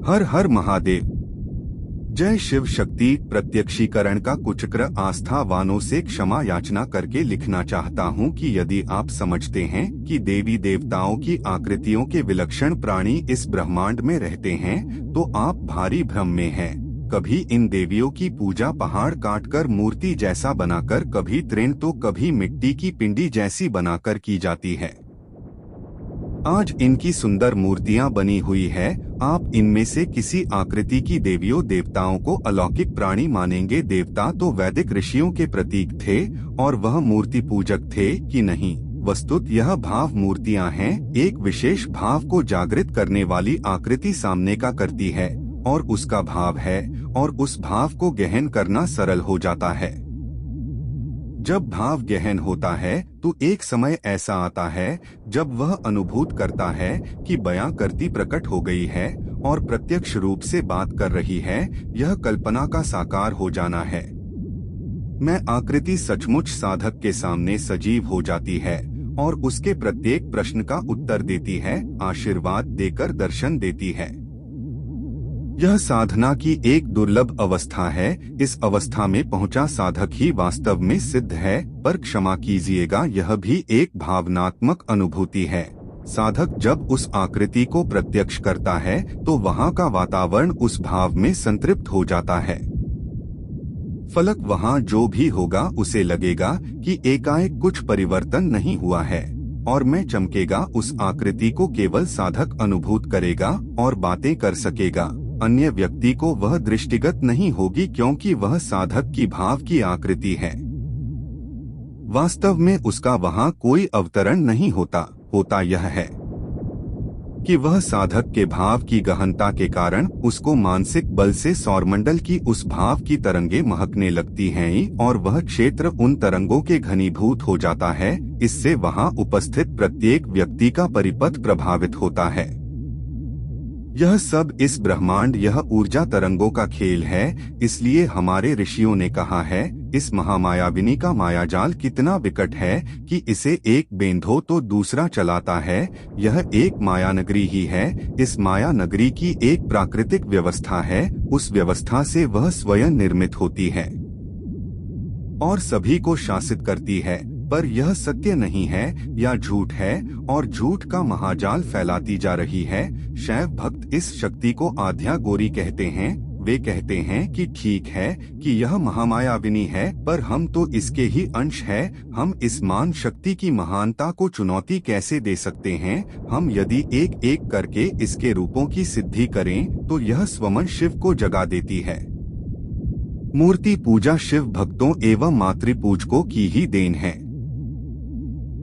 हर हर महादेव। जय शिव शक्ति। प्रत्यक्षीकरण का कुचक्र आस्थावानों से क्षमा याचना करके लिखना चाहता हूँ कि यदि आप समझते हैं कि देवी देवताओं की आकृतियों के विलक्षण प्राणी इस ब्रह्मांड में रहते हैं तो आप भारी भ्रम में हैं। कभी इन देवियों की पूजा पहाड़ काटकर मूर्ति जैसा बनाकर, कभी तृण तो कभी मिट्टी की पिंडी जैसी बनाकर की जाती है। आज इनकी सुंदर मूर्तियां बनी हुई है। आप इनमें से किसी आकृति की देवियों देवताओं को अलौकिक प्राणी मानेंगे। देवता तो वैदिक ऋषियों के प्रतीक थे और वह मूर्ति पूजक थे कि नहीं? वस्तुत यह भाव मूर्तियां हैं। एक विशेष भाव को जागृत करने वाली आकृति सामने का करती है और उसका भाव है, और उस भाव को गहन करना सरल हो जाता है। जब भाव गहन होता है तो एक समय ऐसा आता है जब वह अनुभूत करता है कि बयां करती प्रकट हो गई है और प्रत्यक्ष रूप से बात कर रही है। यह कल्पना का साकार हो जाना है। मैं आकृति सचमुच साधक के सामने सजीव हो जाती है और उसके प्रत्येक प्रश्न का उत्तर देती है, आशीर्वाद देकर दर्शन देती है। यह साधना की एक दुर्लभ अवस्था है। इस अवस्था में पहुंचा साधक ही वास्तव में सिद्ध है। पर क्षमा कीजिएगा, यह भी एक भावनात्मक अनुभूति है। साधक जब उस आकृति को प्रत्यक्ष करता है तो वहां का वातावरण उस भाव में संतृप्त हो जाता है। फलक वहां जो भी होगा उसे लगेगा कि एकाएक कुछ परिवर्तन नहीं हुआ है और मैं चमकेगा। उस आकृति को केवल साधक अनुभूत करेगा और बातें कर सकेगा। अन्य व्यक्ति को वह दृष्टिगत नहीं होगी क्योंकि वह साधक की भाव की आकृति है। वास्तव में उसका वहां कोई अवतरण नहीं होता। होता यह है कि वह साधक के भाव की गहनता के कारण उसको मानसिक बल से सौरमंडल की उस भाव की तरंगे महकने लगती हैं और वह क्षेत्र उन तरंगों के घनीभूत हो जाता है। इससे वहां उपस्थित प्रत्येक व्यक्ति का परिपथ प्रभावित होता है। यह सब इस ब्रह्मांड, यह ऊर्जा तरंगों का खेल है। इसलिए हमारे ऋषियों ने कहा है, इस महामायाविनी का मायाजाल कितना विकट है कि इसे एक बेंधो तो दूसरा चलाता है। यह एक माया नगरी ही है। इस माया नगरी की एक प्राकृतिक व्यवस्था है। उस व्यवस्था से वह स्वयं निर्मित होती है और सभी को शासित करती है। पर यह सत्य नहीं है या झूठ है और झूठ का महाजाल फैलाती जा रही है। शैव भक्त इस शक्ति को आध्या गौरी कहते हैं। वे कहते हैं कि ठीक है कि यह महामायाविनी है, पर हम तो इसके ही अंश है। हम इस मान शक्ति की महानता को चुनौती कैसे दे सकते हैं? हम यदि एक एक करके इसके रूपों की सिद्धि करें तो यह स्वयं शिव को जगा देती है। मूर्ति पूजा शिव भक्तों एवं मातृपूजकों की ही देन है।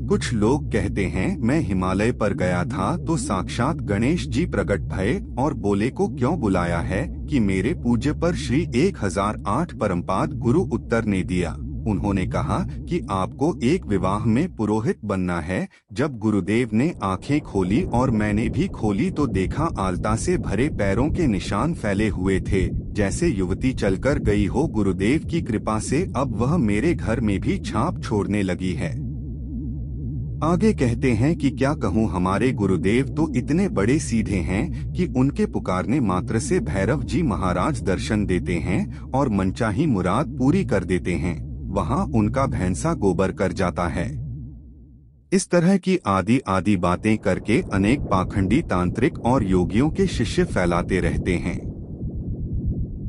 कुछ लोग कहते हैं, मैं हिमालय पर गया था तो साक्षात गणेश जी प्रकट भये और बोले को क्यों बुलाया है कि मेरे पूज्य पर श्री 1008 परमपाद गुरु उत्तर ने दिया। उन्होंने कहा कि आपको एक विवाह में पुरोहित बनना है। जब गुरुदेव ने आंखें खोली और मैंने भी खोली तो देखा आलता से भरे पैरों के निशान फैले हुए थे, जैसे युवती चलकर गई हो। गुरुदेव की कृपा से अब वह मेरे घर में भी छाप छोड़ने लगी है। आगे कहते हैं कि क्या कहूँ, हमारे गुरुदेव तो इतने बड़े सीधे हैं कि उनके पुकारने मात्र से भैरव जी महाराज दर्शन देते हैं और मनचाही मुराद पूरी कर देते हैं। वहाँ उनका भैंसा गोबर कर जाता है। इस तरह की आदि आदि बातें करके अनेक पाखंडी तांत्रिक और योगियों के शिष्य फैलाते रहते हैं।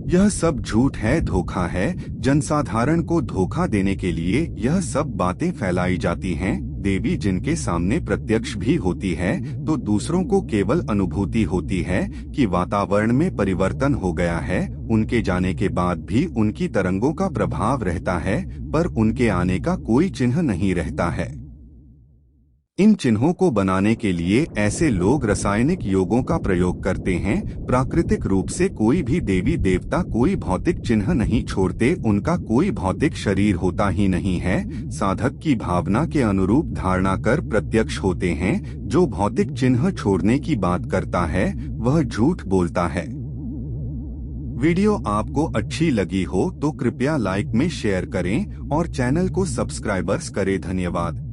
यह सब झूठ है, धोखा है। जनसाधारण को धोखा देने के लिए यह सब बातें फैलाई जाती हैं। देवी जिनके सामने प्रत्यक्ष भी होती है तो दूसरों को केवल अनुभूति होती है कि वातावरण में परिवर्तन हो गया है। उनके जाने के बाद भी उनकी तरंगों का प्रभाव रहता है, पर उनके आने का कोई चिन्ह नहीं रहता है। इन चिन्हों को बनाने के लिए ऐसे लोग रासायनिक योगों का प्रयोग करते हैं। प्राकृतिक रूप से कोई भी देवी देवता कोई भौतिक चिन्ह नहीं छोड़ते। उनका कोई भौतिक शरीर होता ही नहीं है। साधक की भावना के अनुरूप धारणा कर प्रत्यक्ष होते हैं। जो भौतिक चिन्ह छोड़ने की बात करता है वह झूठ बोलता है। वीडियो आपको अच्छी लगी हो तो कृपया लाइक में शेयर करें और चैनल को सब्सक्राइबर्स करें। धन्यवाद।